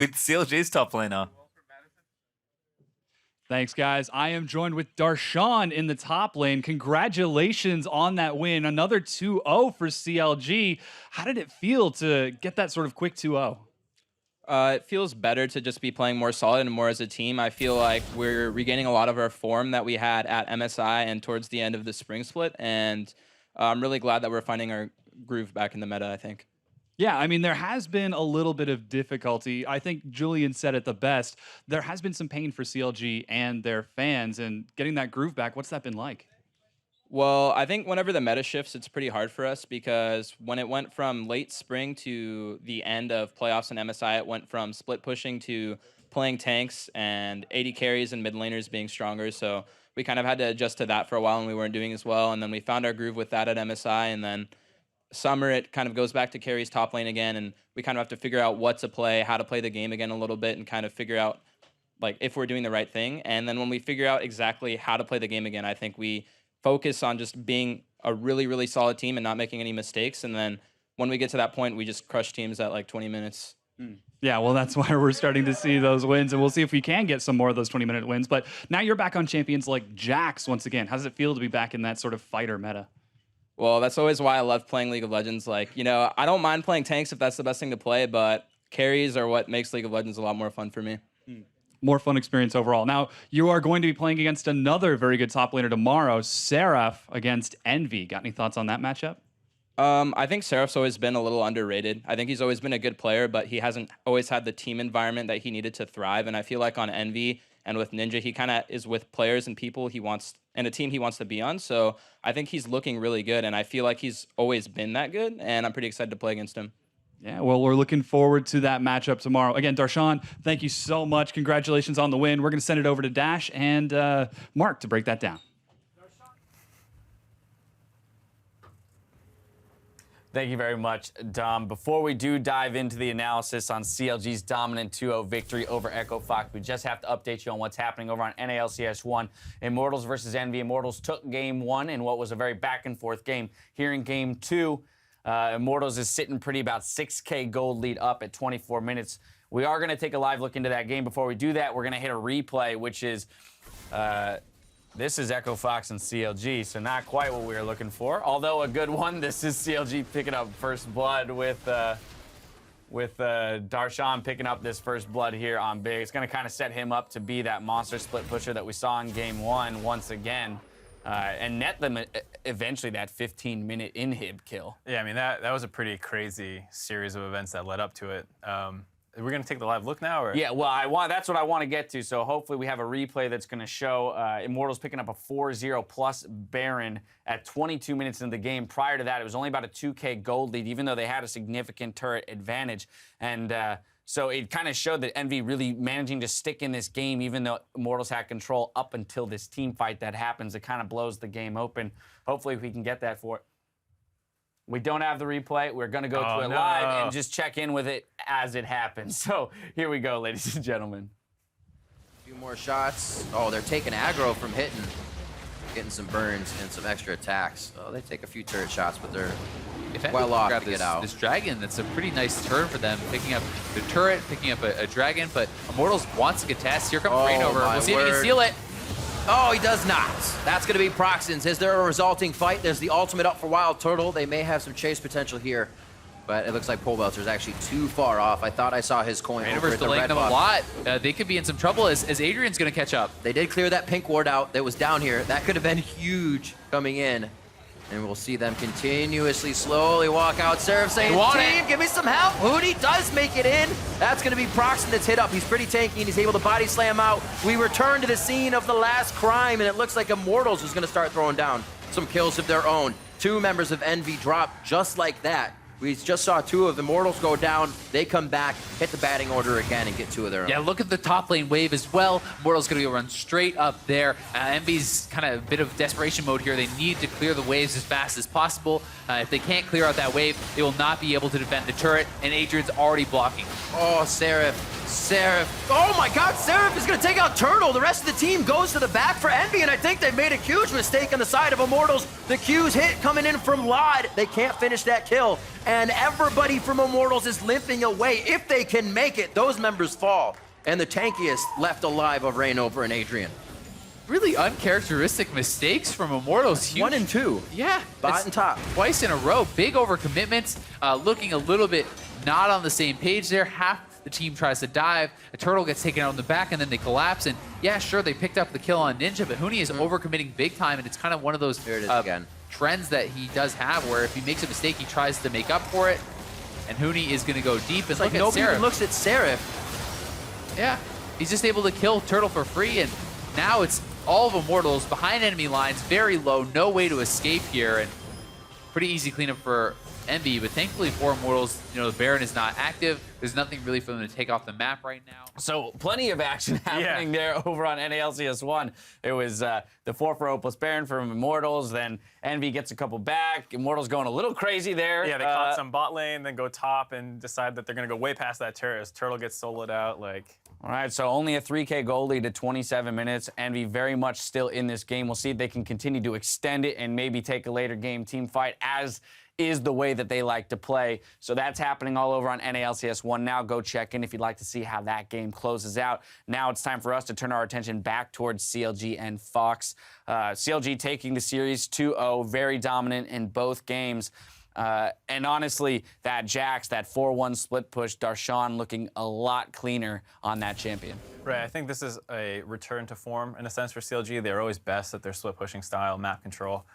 with CLG's top laner. Thanks, guys. I am joined with Darshan in the top lane. Congratulations on that win. Another 2-0 for CLG. How did it feel to get that sort of quick 2-0? It feels better to just be playing more solid and more as a team. I feel like we're regaining a lot of our form that we had at MSI and towards the end of the spring split. And I'm really glad that we're finding our groove back in the meta, I think. Yeah, I mean, there has been a little bit of difficulty. I think Julian said it the best. There has been some pain for CLG and their fans, and getting that groove back, what's that been like? Well, I think whenever the meta shifts, it's pretty hard for us because when it went from late spring to the end of playoffs in MSI, it went from split pushing to playing tanks and AD carries and mid laners being stronger. So we kind of had to adjust to that for a while, and we weren't doing as well. And then we found our groove with that at MSI, and then summer, it kind of goes back to carries top lane again, and we kind of have to figure out what to play, how to play the game again a little bit, and kind of figure out like if we're doing the right thing. And then when we figure out exactly how to play the game again, I think we focus on just being a really, really solid team and not making any mistakes. And then when we get to that point, we just crush teams at like 20 minutes. Yeah, well, that's why we're starting to see those wins, and we'll see if we can get some more of those 20-minute wins. But now you're back on champions like Jax once again. How does it feel to be back in that sort of fighter meta? Well, that's always why I love playing League of Legends. Like, you know, I don't mind playing tanks if that's the best thing to play, but carries are what makes League of Legends a lot more fun for me. More fun experience overall. Now, you are going to be playing against another very good top laner tomorrow, Seraph against Envy. Got any thoughts on that matchup? I think Seraph's always been a little underrated. I think he's always been a good player, but he hasn't always had the team environment that he needed to thrive. And I feel like on Envy and with Ninja, he kind of is with players and people he wants and a team he wants to be on. So I think he's looking really good, and I feel like he's always been that good, and I'm pretty excited to play against him. Yeah, well, we're looking forward to that matchup tomorrow. Again, Darshan, thank you so much. Congratulations on the win. We're going to send it over to Dash and Mark to break that down. Thank you very much, Dom. Before we do dive into the analysis on CLG's dominant 2-0 victory over Echo Fox, we just have to update you on what's happening over on NALCS 1. Immortals versus Envy. Immortals took game 1 in what was a very back-and-forth game. Here in game 2, Immortals is sitting pretty about 6K gold lead up at 24 minutes. We are going to take a live look into that game. Before we do that, we're going to hit a replay, which is... this is Echo Fox and CLG, so not quite what we were looking for. Although a good one, this is CLG picking up first blood with Darshan picking up this first blood here on Big. It's going to kind of set him up to be that monster split pusher that we saw in game 1 once again, and net them eventually that 15-minute inhib kill. Yeah, I mean, that was a pretty crazy series of events that led up to it. We're going to take the live look now? Or? Yeah, well, that's what I want to get to. So hopefully we have a replay that's going to show Immortals picking up a 4-0 plus Baron at 22 minutes into the game. Prior to that, it was only about a 2K gold lead, even though they had a significant turret advantage. And so it kind of showed that Envy really managing to stick in this game, even though Immortals had control up until this team fight that happens. It kind of blows the game open. Hopefully we can get that for it. We don't have the replay. We're going to go to it live and just check in with it as it happens. So here we go, ladies and gentlemen. A few more shots. Oh, they're taking aggro from hitting. Getting some burns and some extra attacks. Oh, they take a few turret shots, but they're well off to get out. This dragon, that's a pretty nice turn for them. Picking up the turret, picking up a dragon, but Immortals wants to contest. Here comes Rain over. We'll see if he can steal it. Oh, he does not. That's going to be Proxins. Is there a resulting fight? There's the ultimate up for Wild Turtle. They may have some chase potential here, but it looks like Pole Belcher's actually too far off. I thought I saw his coin over at the red them buff. a lot. They could be in some trouble as Adrian's going to catch up. They did clear that pink ward out that was down here. That could have been huge coming in. And we'll see them continuously, slowly walk out. Seraph saying, team, give me some help. Hootie does make it in. That's going to be Proxin that's hit up. He's pretty tanky, and he's able to body slam out. We return to the scene of the last crime, and it looks like Immortals is going to start throwing down some kills of their own. 2 members of Envy drop just like that. We just saw 2 of the Immortals go down. They come back, hit the batting order again, and get 2 of their own. Yeah, look at the top lane wave as well. Immortals going to run straight up there. Envy's kind of a bit of desperation mode here. They need to clear the waves as fast as possible. If they can't clear out that wave, they will not be able to defend the turret, and Adrian's already blocking. Oh, Seraph Seraph. Oh my god, Seraph is going to take out Turtle. The rest of the team goes to the back for Envy, and I think they've made a huge mistake on the side of Immortals. The Q's hit coming in from Lod. They can't finish that kill, and everybody from Immortals is limping away. If they can make it, those members fall. And the tankiest left alive of Rainover and Adrian. Really uncharacteristic mistakes from Immortals. Huge. 1 and 2. Yeah. Bot it's and top. Twice in a row. Big overcommitments. Looking a little bit not on the same page there. Half the team tries to dive. A Turtle gets taken out in the back, and then they collapse. And yeah, sure, they picked up the kill on Ninja, but Huni is overcommitting big time, and it's kind of one of those Here it is again. trends that he does have, where if he makes a mistake, he tries to make up for it. And Huni is going to go deep. And It's look like at nobody Seraph. even looks at Seraph. Yeah, he's just able to kill Turtle for free, and now it's all of Immortals behind enemy lines, very low, no way to escape here, and pretty easy cleanup for Envy, but thankfully for Immortals, you know, the Baron is not active. There's nothing really for them to take off the map right now. So plenty of action happening there over on NALCS 1. It was the 4-4-0 plus Baron from Immortals, then Envy gets a couple back. Immortals going a little crazy there. Yeah, they caught some bot lane, then go top and decide that they're going to go way past that turret as Turtle gets soloed out. Like, All right, so only a 3K goal lead at 27 minutes. Envy very much still in this game. We'll see if they can continue to extend it and maybe take a later game team fight, as is the way that they like to play. So that's happening all over on NALCS 1 now. Go check in if you'd like to see how that game closes out. Now it's time for us to turn our attention back towards CLG and Fox. CLG taking the series 2-0, very dominant in both games. And honestly, that Jax, that 4-1 split push, Darshan looking a lot cleaner on that champion. right, I think this is a return to form in a sense for CLG. They're always best at their split pushing style, map control.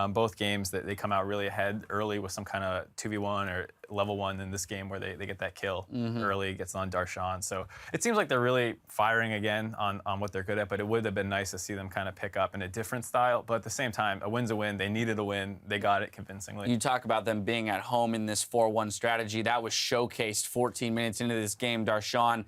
Both games that they come out really ahead early with some kind of 2v1 or level 1 in this game where they get that kill early, gets on Darshan. So it seems like they're really firing again on what they're good at, but it would have been nice to see them kind of pick up in a different style. But at the same time, a win's a win. They needed a win. They got it convincingly. You talk about them being at home in this 4-1 strategy. That was showcased 14 minutes into this game. Darshan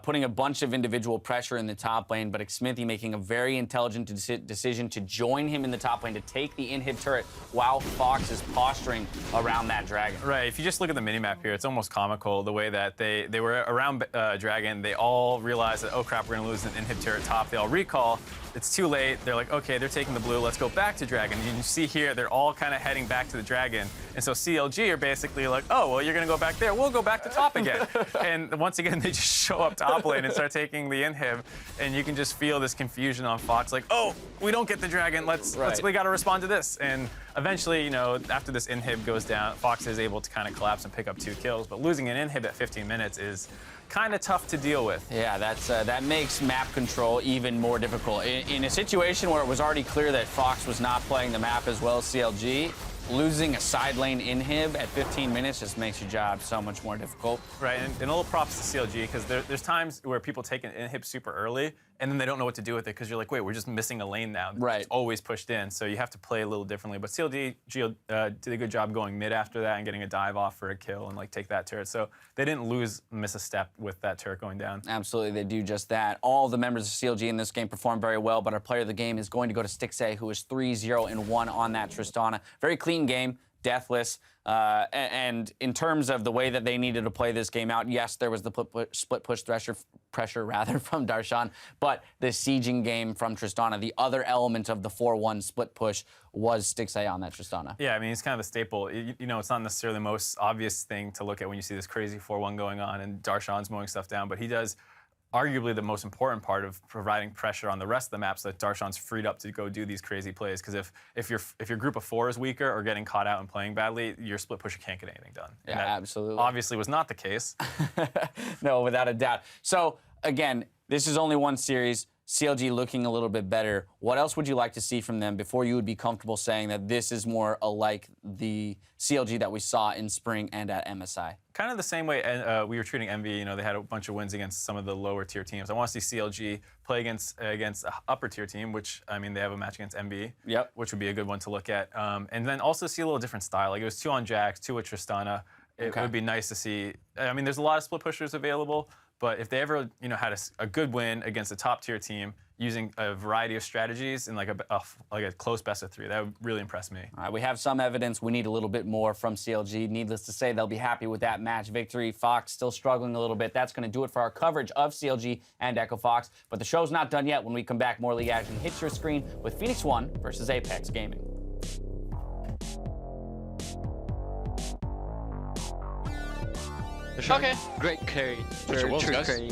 putting a bunch of individual pressure in the top lane, but Xmithie making a very intelligent decision to join him in the top lane to take the inhib turret while Fox is posturing around that dragon. Right, if you just look at the minimap here, it's almost comical the way that they were around Dragon. They all realized that, oh crap, we're going to lose an inhib turret top. They all recall. It's too late. They're like, okay, they're taking the blue. Let's go back to Dragon. You can see here, they're all kind of heading back to the Dragon. And so CLG are basically like, oh, well, you're going to go back there. We'll go back to top again. And once again, they just show up top lane and start taking the inhib. And you can just feel this confusion on Fox, like, oh, we don't get the Dragon. We got to respond to this. And eventually, you know, after this inhib goes down, Fox is able to kind of collapse and pick up 2 kills. But losing an inhib at 15 minutes is kind of tough to deal with. Yeah, that makes map control even more difficult. In a situation where it was already clear that Fox was not playing the map as well as CLG, losing a side lane inhib at 15 minutes just makes your job so much more difficult. Right, and a little props to CLG, because there's times where people take an inhib super early, and then they don't know what to do with it, because you're like, wait, we're just missing a lane now. Right. It's always pushed in, so you have to play a little differently. But CLG did a good job going mid after that and getting a dive off for a kill and like take that turret. So they didn't miss a step with that turret going down. Absolutely, they do just that. All the members of CLG in this game performed very well, but our player of the game is going to go to Stixay, who is 3-0-1 on that Tristana. Very clean game, deathless. And in terms of the way that they needed to play this game out, yes, there was the split push pressure from Darshan, but the sieging game from Tristana, the other element of the 4-1 split push was Stixay on that Tristana. Yeah, I mean, it's kind of a staple. You know, it's not necessarily the most obvious thing to look at when you see this crazy 4-1 going on and Darshan's mowing stuff down, but he does arguably the most important part of providing pressure on the rest of the map so that Darshan's freed up to go do these crazy plays. Because if your group of 4 is weaker or getting caught out and playing badly, your split pusher can't get anything done. Yeah, and that absolutely. obviously was not the case. No, without a doubt. So, again, this is only one series. CLG looking a little bit better. What else would you like to see from them before you would be comfortable saying that this is more alike the CLG that we saw in spring and at MSI? Kind of the same way we were treating Envy. You know, they had a bunch of wins against some of the lower tier teams. I want to see CLG play against an upper tier team, which, I mean, they have a match against Envy, Yep. which would be a good one to look at. And then also see a little different style. Like it was 2 on Jax, 2 with Tristana. It would be nice to see. I mean, there's a lot of split pushers available, But if they ever, had a good win against a top-tier team using a variety of strategies in like a close best of 3, that would really impress me. All right, we have some evidence. We need a little bit more from CLG. Needless to say, they'll be happy with that match victory. Fox still struggling a little bit. That's going to do it for our coverage of CLG and Echo Fox. But the show's not done yet. When we come back, more league action hits your screen with Phoenix 1 versus Apex Gaming. Okay. Great carry. Wolves, True guys. carry,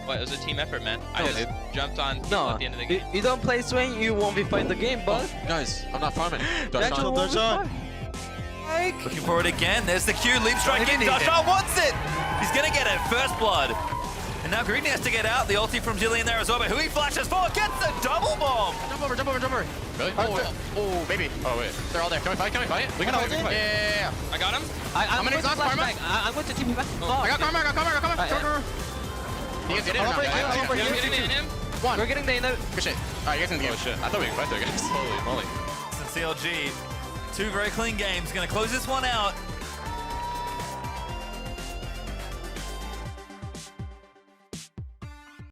Well, it was a team effort, man. I just jumped on No, at the end of the game. you don't play swing, you won't be fighting the game, bud. Guys, I'm not farming. Natural won't be fine. Looking for it again. There's the Q. Leap strike in. Darshan wants it. He's going to get it. First blood. And now Greedy has to get out. The ulti from Jillian there as well. But who he flashes for gets the double bomb. Jump over, jump over, jump over. Really? Oh, baby. Oh, wait. They're all there. Can we fight? Can we fight? We can fight. Yeah. I got him. I'm gonna going to exhaust Karma. I'm going to team you back. I got karma, I got karma, I got karma. Alright, You guys get in or not? I'm getting in him. One. We're getting the end. Good shit. Alright, you guys in the game. Oh shit, I thought we could fight there, guys. Holy moly. CLG, 2 very clean games. Going to close this one out.